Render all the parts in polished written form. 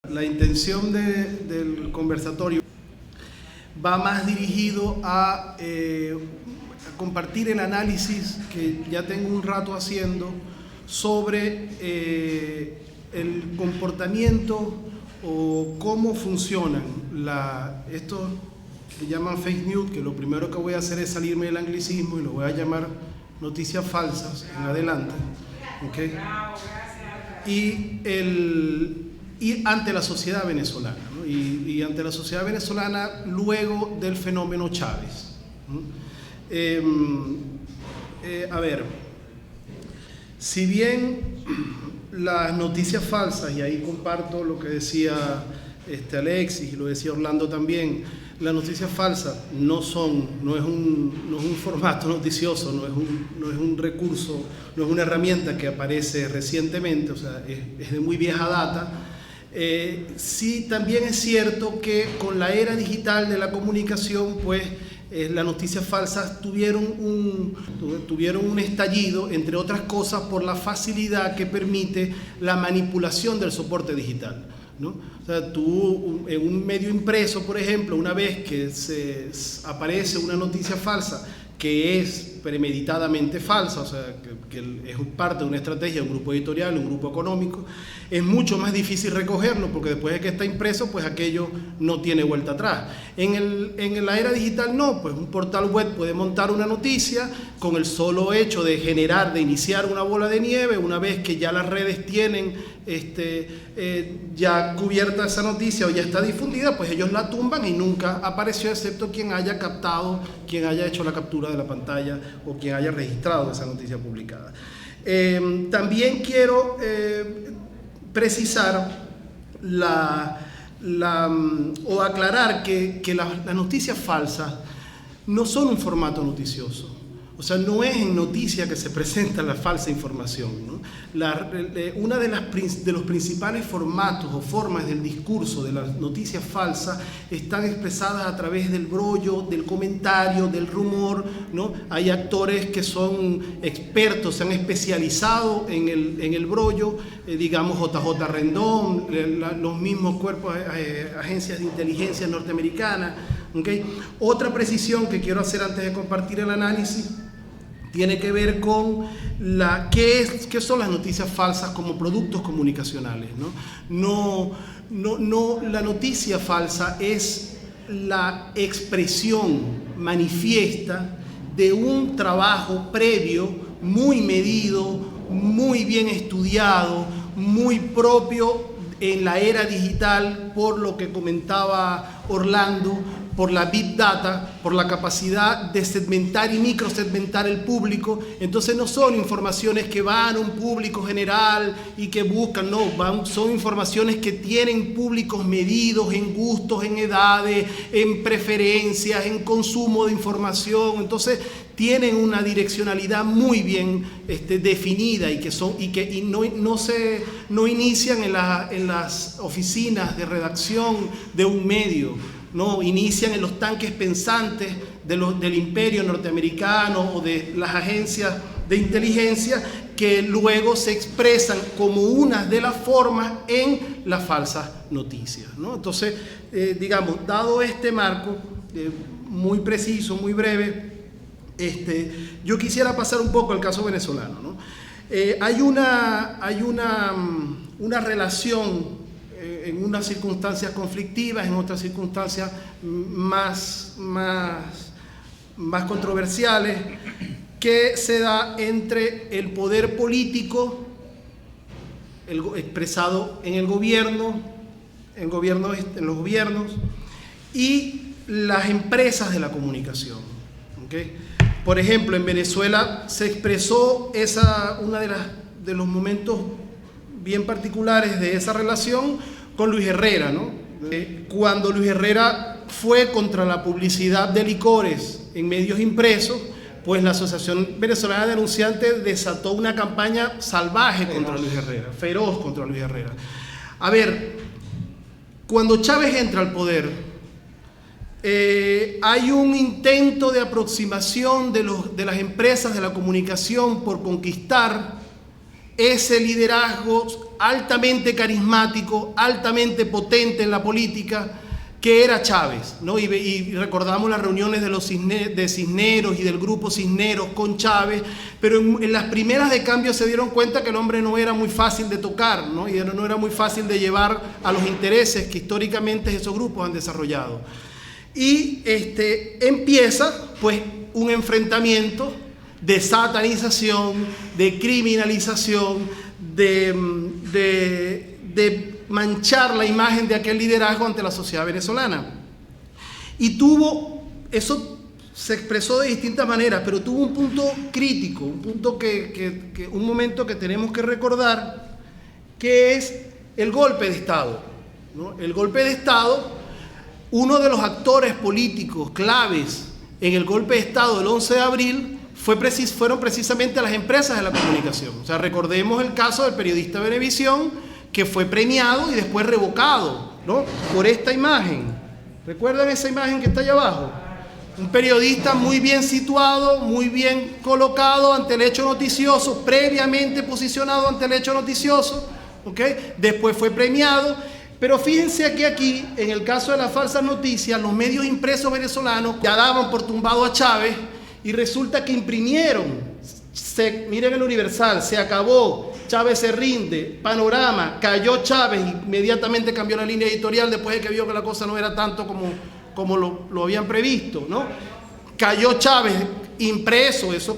La intención del conversatorio va más dirigido a compartir el análisis que ya tengo un rato haciendo sobre el comportamiento o cómo funcionan estos que llaman fake news, que lo primero que voy a hacer es salirme del anglicismo y lo voy a llamar noticias falsas en adelante, ¿okay? Y ante la sociedad venezolana, ¿no? y ante la sociedad venezolana luego del fenómeno Chávez, ¿no? A ver, si bien las noticias falsas, y ahí comparto lo que decía Alexis y lo decía Orlando también, las noticias falsas no es un formato noticioso, no es un recurso, no es una herramienta que aparece recientemente, o sea, es de muy vieja data. Sí, también es cierto que con la era digital de la comunicación, pues las noticias falsas tuvieron un estallido, entre otras cosas, por la facilidad que permite la manipulación del soporte digital, ¿no? O sea, tú en un medio impreso, por ejemplo, una vez que aparece una noticia falsa que es premeditadamente falsa, o sea, que es parte de una estrategia, un grupo editorial, un grupo económico, es mucho más difícil recogerlo, porque después de que está impreso, pues aquello no tiene vuelta atrás. En la era digital no, pues un portal web puede montar una noticia con el solo hecho de iniciar una bola de nieve. Una vez que ya las redes tienen ya cubierta esa noticia o ya está difundida, pues ellos la tumban y nunca apareció, excepto quien haya hecho la captura de la pantalla o quien haya registrado esa noticia publicada. También quiero precisar o aclarar que las noticias falsas no son un formato noticioso. O sea, no es en noticia que se presenta la falsa información, ¿no? Una de los principales formatos o formas del discurso de las noticias falsas están expresadas a través del brollo, del comentario, del rumor, ¿no? Hay actores que son expertos, se han especializado en el brollo, digamos JJ Rendón, los mismos cuerpos, agencias de inteligencia norteamericanas, ¿okay? Otra precisión que quiero hacer antes de compartir el análisis tiene que ver con qué son las noticias falsas como productos comunicacionales, ¿no? La noticia falsa es la expresión manifiesta de un trabajo previo, muy medido, muy bien estudiado, muy propio en la era digital, por lo que comentaba Orlando, por la Big Data, por la capacidad de segmentar y microsegmentar el público. Entonces no son informaciones que van a un público general y que buscan, no, son informaciones que tienen públicos medidos en gustos, en edades, en preferencias, en consumo de información. Entonces tienen una direccionalidad muy bien definida y no inician en las oficinas de redacción de un medio. No inician en los tanques pensantes del imperio norteamericano o de las agencias de inteligencia, que luego se expresan como una de las formas en las falsas noticias, ¿no? Entonces, digamos, dado este marco muy preciso, muy breve, yo quisiera pasar un poco al caso venezolano, ¿no? Hay una relación en unas circunstancias conflictivas, en otras circunstancias más controversiales, que se da entre el poder político expresado en el gobierno, en los gobiernos, y las empresas de la comunicación, ¿okay? Por ejemplo, en Venezuela se expresó uno de los momentos bien particulares de esa relación con Luis Herrera, ¿no? Cuando Luis Herrera fue contra la publicidad de licores en medios impresos, pues la Asociación Venezolana de Denunciantes desató una campaña salvaje contra Luis Herrera, feroz contra Luis Herrera. A ver, cuando Chávez entra al poder, hay un intento de aproximación de las empresas de la comunicación por conquistar ese liderazgo altamente carismático, altamente potente en la política, que era Chávez, ¿no? Y recordamos las reuniones de Cisneros y del grupo Cisneros con Chávez, pero en las primeras de cambio se dieron cuenta que el hombre no era muy fácil de tocar, ¿no? Y no era muy fácil de llevar a los intereses que históricamente esos grupos han desarrollado. Y empieza pues un enfrentamiento de satanización, de criminalización, de manchar la imagen de aquel liderazgo ante la sociedad venezolana. Y eso se expresó de distintas maneras, pero tuvo un punto crítico, un punto un momento que tenemos que recordar, que es el golpe de Estado, ¿no? El golpe de Estado, uno de los actores políticos claves en el golpe de Estado del 11 de abril fueron precisamente las empresas de la comunicación. O sea, recordemos el caso del periodista Venevisión, que fue premiado y después revocado, ¿no? Por esta imagen. ¿Recuerdan esa imagen que está allá abajo? Un periodista muy bien situado, muy bien colocado ante el hecho noticioso, previamente posicionado ante el hecho noticioso, ¿ok? Después fue premiado. Pero fíjense que aquí, en el caso de las falsas noticias, los medios impresos venezolanos ya daban por tumbado a Chávez y resulta que imprimieron. Miren el Universal, se acabó, Chávez se rinde, Panorama, cayó Chávez, inmediatamente cambió la línea editorial después de que vio que la cosa no era tanto como lo habían previsto, ¿no? Cayó Chávez, impreso, eso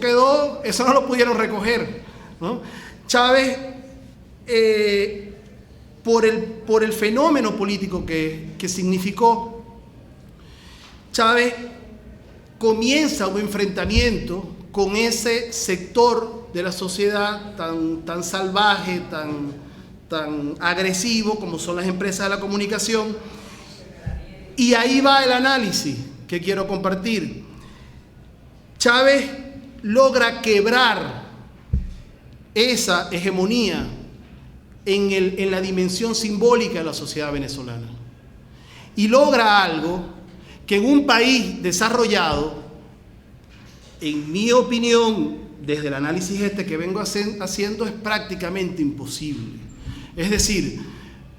no lo pudieron recoger, ¿no? Chávez, por el fenómeno político que significó, Chávez comienza un enfrentamiento con ese sector de la sociedad tan salvaje, tan agresivo como son las empresas de la comunicación. Y ahí va el análisis que quiero compartir. Chávez logra quebrar esa hegemonía en la dimensión simbólica de la sociedad venezolana. Y logra algo que en un país desarrollado, en mi opinión, desde el análisis que vengo haciendo, es prácticamente imposible. Es decir,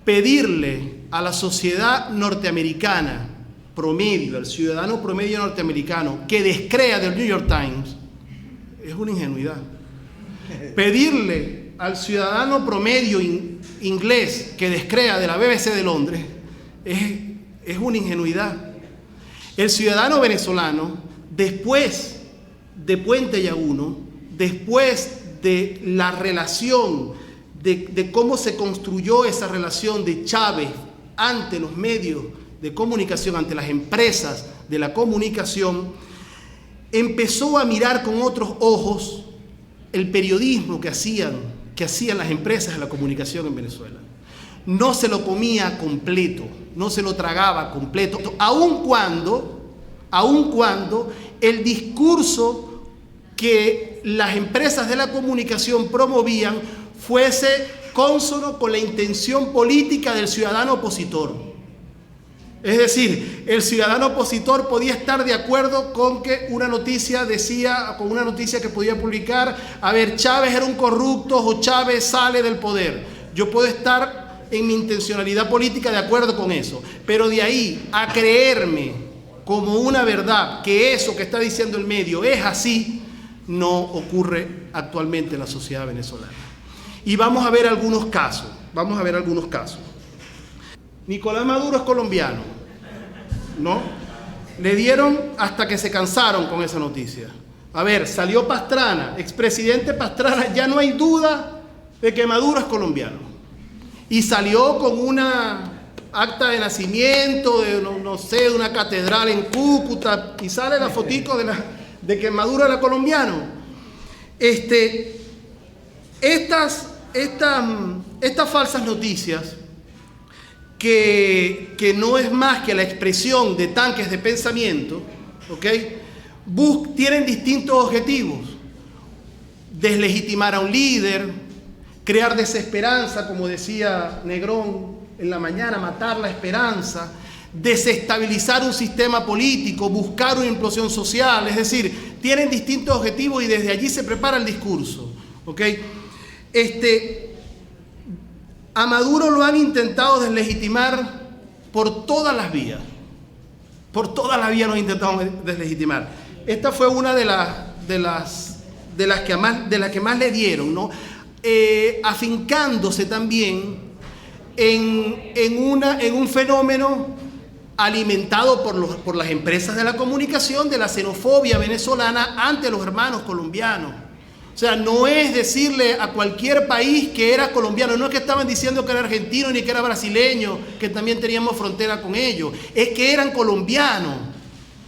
pedirle a la sociedad norteamericana promedio, al ciudadano promedio norteamericano, que descrea del New York Times, es una ingenuidad. Pedirle al ciudadano promedio inglés que descrea de la BBC de Londres es una ingenuidad. El ciudadano venezolano, después de Puente Llaguno, después de la relación, de cómo se construyó esa relación de Chávez ante los medios de comunicación, ante las empresas de la comunicación, empezó a mirar con otros ojos el periodismo que hacían las empresas de la comunicación en Venezuela. No se lo comía completo, no se lo tragaba completo, aun cuando el discurso que las empresas de la comunicación promovían fuese cónsono con la intención política del ciudadano opositor. Es decir, el ciudadano opositor podía estar de acuerdo con que una noticia que podía publicar, a ver, Chávez era un corrupto o Chávez sale del poder. Yo puedo estar en mi intencionalidad política de acuerdo con eso, pero de ahí a creerme como una verdad que eso que está diciendo el medio es así, no ocurre actualmente en la sociedad venezolana. Y vamos a ver algunos casos. Nicolás Maduro es colombiano, ¿no? Le dieron hasta que se cansaron con esa noticia. A ver, salió Pastrana, expresidente Pastrana, ya no hay duda de que Maduro es colombiano. Y salió con una acta de nacimiento, de una catedral en Cúcuta, y sale la fotico de que Maduro era colombiano. Estas falsas noticias, que no es más que la expresión de tanques de pensamiento, ¿ok? Tienen distintos objetivos: deslegitimar a un líder, crear desesperanza, como decía Negrón en la mañana, matar la esperanza, desestabilizar un sistema político, buscar una implosión social. Es decir, tienen distintos objetivos y desde allí se prepara el discurso, ¿ok? A Maduro lo han intentado deslegitimar por todas las vías. Por todas las vías lo han intentado deslegitimar. Esta fue una de las que más le dieron, ¿no? Afincándose también en un fenómeno alimentado por las empresas de la comunicación, de la xenofobia venezolana ante los hermanos colombianos. O sea, no es decirle a cualquier país que era colombiano, no es que estaban diciendo que era argentino ni que era brasileño, que también teníamos frontera con ellos, es que eran colombianos.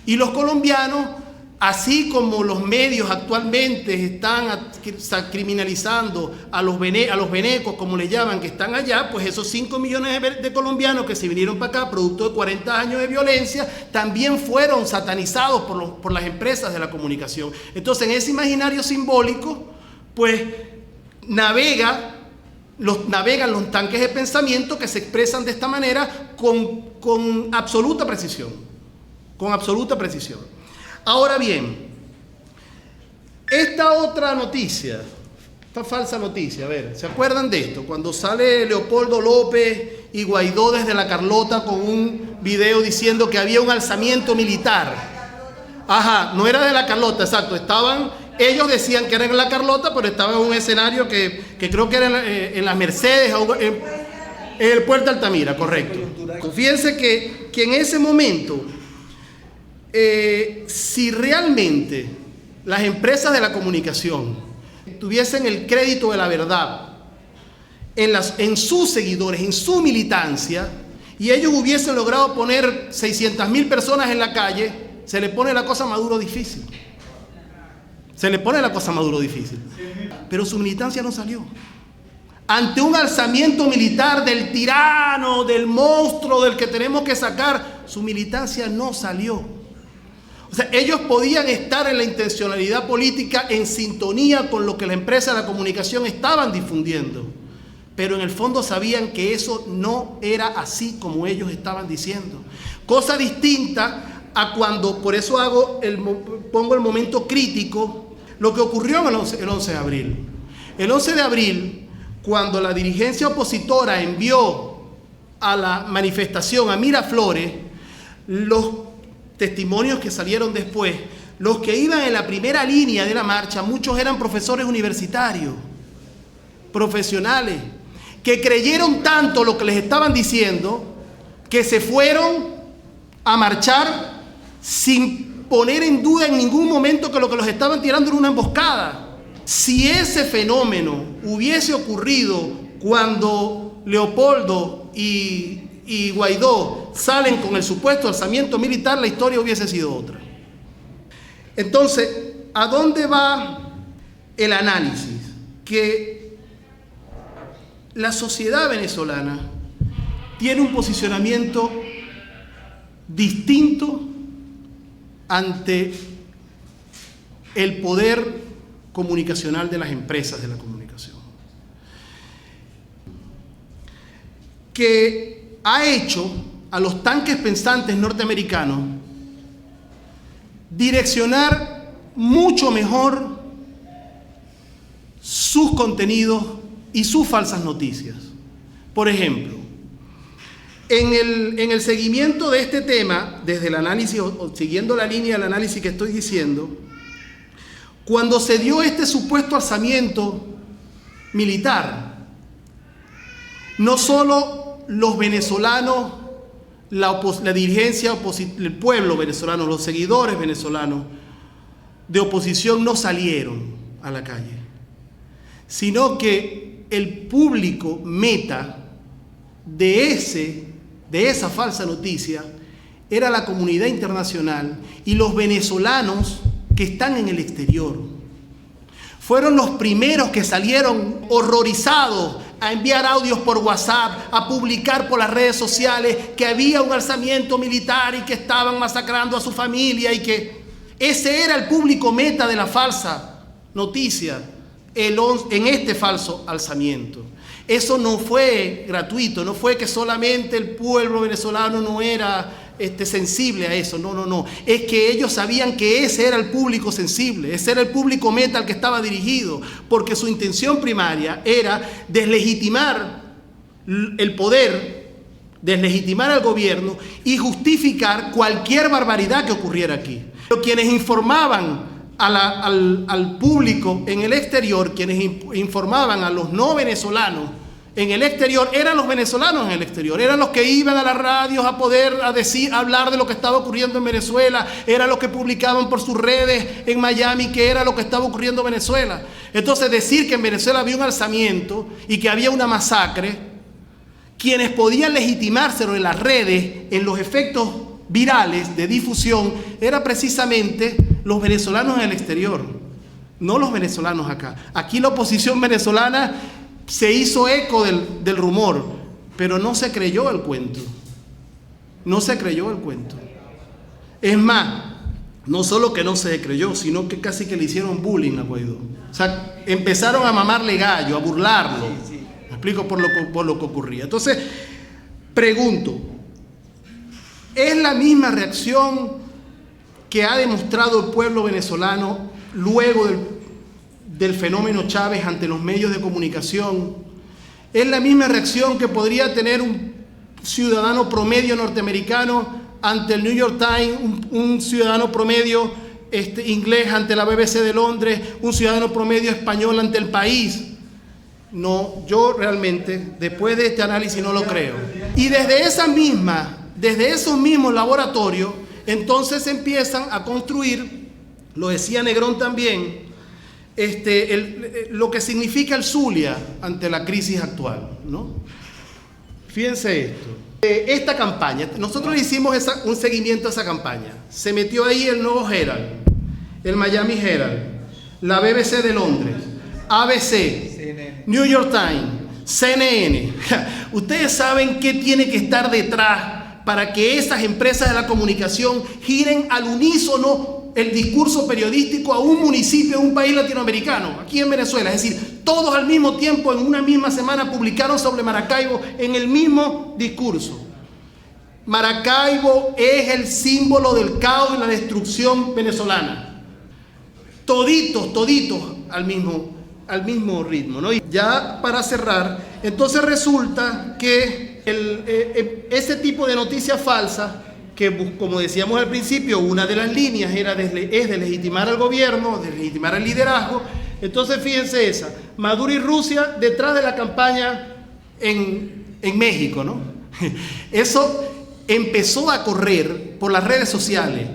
Y los colombianos, así como los medios actualmente están criminalizando a los venecos, como le llaman, que están allá, pues esos 5 millones de colombianos que se vinieron para acá, producto de 40 años de violencia, también fueron satanizados por las empresas de la comunicación. Entonces, en ese imaginario simbólico, pues navegan los tanques de pensamiento que se expresan de esta manera con absoluta precisión. Con absoluta precisión. Ahora bien, esta otra noticia, esta falsa noticia, a ver, ¿se acuerdan de esto? Cuando sale Leopoldo López y Guaidó desde La Carlota con un video diciendo que había un alzamiento militar. Ajá, no era de La Carlota, exacto, ellos decían que era en La Carlota, pero estaba en un escenario que creo que era en las Mercedes, en el Puerto Altamira, correcto. Fíjense que en ese momento, si realmente las empresas de la comunicación tuviesen el crédito de la verdad en sus seguidores, en su militancia, y ellos hubiesen logrado poner 600.000 personas en la calle, se le pone la cosa a Maduro difícil. Se le pone la cosa a Maduro difícil. Pero su militancia no salió. Ante un alzamiento militar del tirano, del monstruo, del que tenemos que sacar, su militancia no salió. O sea, ellos podían estar en la intencionalidad política en sintonía con lo que la empresa de la comunicación estaban difundiendo, pero en el fondo sabían que eso no era así como ellos estaban diciendo. Cosa distinta a cuando, por eso pongo el momento crítico, lo que ocurrió el 11 de abril. El 11 de abril, cuando la dirigencia opositora envió a la manifestación a Miraflores, los testimonios que salieron después, los que iban en la primera línea de la marcha, muchos eran profesores universitarios, profesionales, que creyeron tanto lo que les estaban diciendo, que se fueron a marchar sin poner en duda en ningún momento que lo que los estaban tirando era una emboscada. Si ese fenómeno hubiese ocurrido cuando Leopoldo y Guaidó salen con el supuesto alzamiento militar, la historia hubiese sido otra. Entonces, ¿a dónde va el análisis? Que la sociedad venezolana tiene un posicionamiento distinto ante el poder comunicacional de las empresas de la comunicación, que ha hecho a los tanques pensantes norteamericanos direccionar mucho mejor sus contenidos y sus falsas noticias. Por ejemplo, en el seguimiento de este tema, desde el análisis, o siguiendo la línea del análisis que estoy diciendo, cuando se dio este supuesto alzamiento militar, no solo los venezolanos, la dirigencia, el pueblo venezolano, los seguidores venezolanos de oposición no salieron a la calle, sino que el público meta de esa falsa noticia era la comunidad internacional y los venezolanos que están en el exterior. Fueron los primeros que salieron horrorizados a enviar audios por WhatsApp, a publicar por las redes sociales que había un alzamiento militar y que estaban masacrando a su familia, y que ese era el público meta de la falsa noticia en este falso alzamiento. Eso no fue gratuito, no fue que solamente el pueblo venezolano no era sensible a eso. No, no, no. Es que ellos sabían que ese era el público sensible, ese era el público meta al que estaba dirigido, porque su intención primaria era deslegitimar el poder, deslegitimar al gobierno y justificar cualquier barbaridad que ocurriera aquí. Pero quienes informaban al público en el exterior, quienes informaban a los no venezolanos en el exterior, eran los venezolanos en el exterior, eran los que iban a las radios a poder hablar de lo que estaba ocurriendo en Venezuela, eran los que publicaban por sus redes en Miami que era lo que estaba ocurriendo en Venezuela. Entonces, decir que en Venezuela había un alzamiento y que había una masacre, quienes podían legitimárselo en las redes, en los efectos virales de difusión, era precisamente los venezolanos en el exterior, no los venezolanos acá. Aquí la oposición venezolana se hizo eco del rumor, pero no se creyó el cuento. No se creyó el cuento. Es más, no solo que no se creyó, sino que casi que le hicieron bullying a Guaidó. O sea, empezaron a mamarle gallo, a burlarlo. Me explico por lo que ocurría. Entonces, pregunto, ¿es la misma reacción que ha demostrado el pueblo venezolano luego del fenómeno Chávez ante los medios de comunicación? ¿Es la misma reacción que podría tener un ciudadano promedio norteamericano ante el New York Times, un ciudadano promedio inglés ante la BBC de Londres, un ciudadano promedio español ante El País? No, yo realmente, después de este análisis, no lo creo. Y desde esos mismos laboratorios, entonces empiezan a construir, lo decía Negrón también, lo que significa el Zulia ante la crisis actual, ¿no? Fíjense esto. Esta campaña, nosotros le hicimos un seguimiento a esa campaña. Se metió ahí el Nuevo Herald, el Miami Herald, la BBC de Londres, ABC, CNN. New York Times, CNN. Ustedes saben qué tiene que estar detrás para que esas empresas de la comunicación giren al unísono el discurso periodístico a un municipio de un país latinoamericano, aquí en Venezuela. Es decir, todos al mismo tiempo, en una misma semana, publicaron sobre Maracaibo en el mismo discurso. Maracaibo es el símbolo del caos y la destrucción venezolana. Toditos al mismo ritmo, ¿no? Y ya para cerrar, entonces resulta que ese tipo de noticias falsas, que como decíamos al principio, una de las líneas es de legitimar al gobierno, de legitimar al liderazgo. Entonces fíjense esa, Maduro y Rusia detrás de la campaña en México, ¿no? Eso empezó a correr por las redes sociales.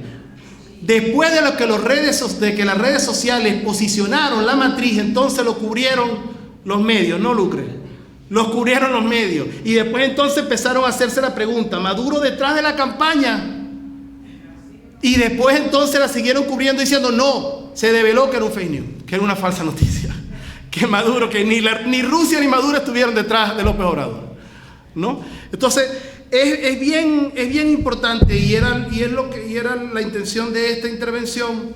Después de que las redes sociales posicionaron la matriz, entonces lo cubrieron los medios, ¿no, Lucre? Los cubrieron los medios. Y después entonces empezaron a hacerse la pregunta, ¿Maduro detrás de la campaña? Y después entonces la siguieron cubriendo diciendo, no, se develó que era un fake news, que era una falsa noticia. Que Maduro, que ni Rusia ni Maduro estuvieron detrás de López Obrador, ¿no? Entonces, es bien importante y era la intención de esta intervención,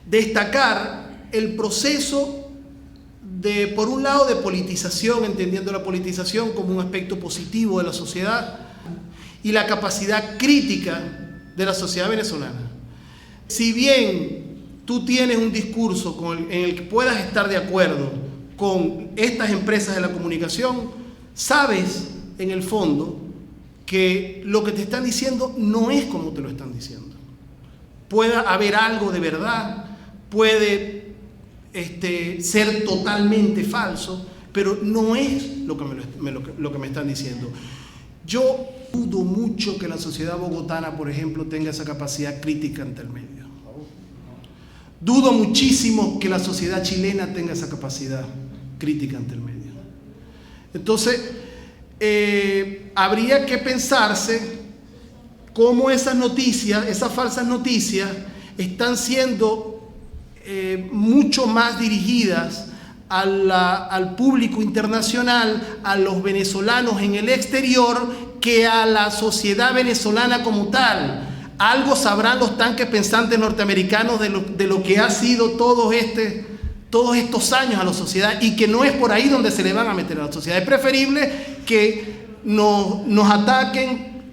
destacar el proceso por un lado, de politización, entendiendo la politización como un aspecto positivo de la sociedad, y la capacidad crítica de la sociedad venezolana. Si bien tú tienes un discurso en el que puedas estar de acuerdo con estas empresas de la comunicación, sabes en el fondo que lo que te están diciendo no es como te lo están diciendo. Puede haber algo de verdad, puede ser totalmente falso, pero no es lo que me están diciendo. Yo dudo mucho que la sociedad bogotana, por ejemplo, tenga esa capacidad crítica ante el medio. Dudo muchísimo que la sociedad chilena tenga esa capacidad crítica ante el medio. Entonces, habría que pensarse cómo esas noticias, esas falsas noticias, están siendo mucho más dirigidas al público internacional, a los venezolanos en el exterior, que a la sociedad venezolana como tal. Algo sabrán los tanques pensantes norteamericanos de lo que ha sido todos estos años a la sociedad, y que no es por ahí donde se le van a meter a la sociedad. Es preferible que nos ataquen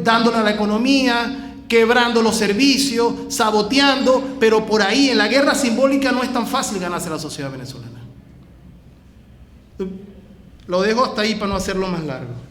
dándole a la economía, quebrando los servicios, saboteando, pero por ahí en la guerra simbólica no es tan fácil ganarse la sociedad venezolana. Lo dejo hasta ahí para no hacerlo más largo.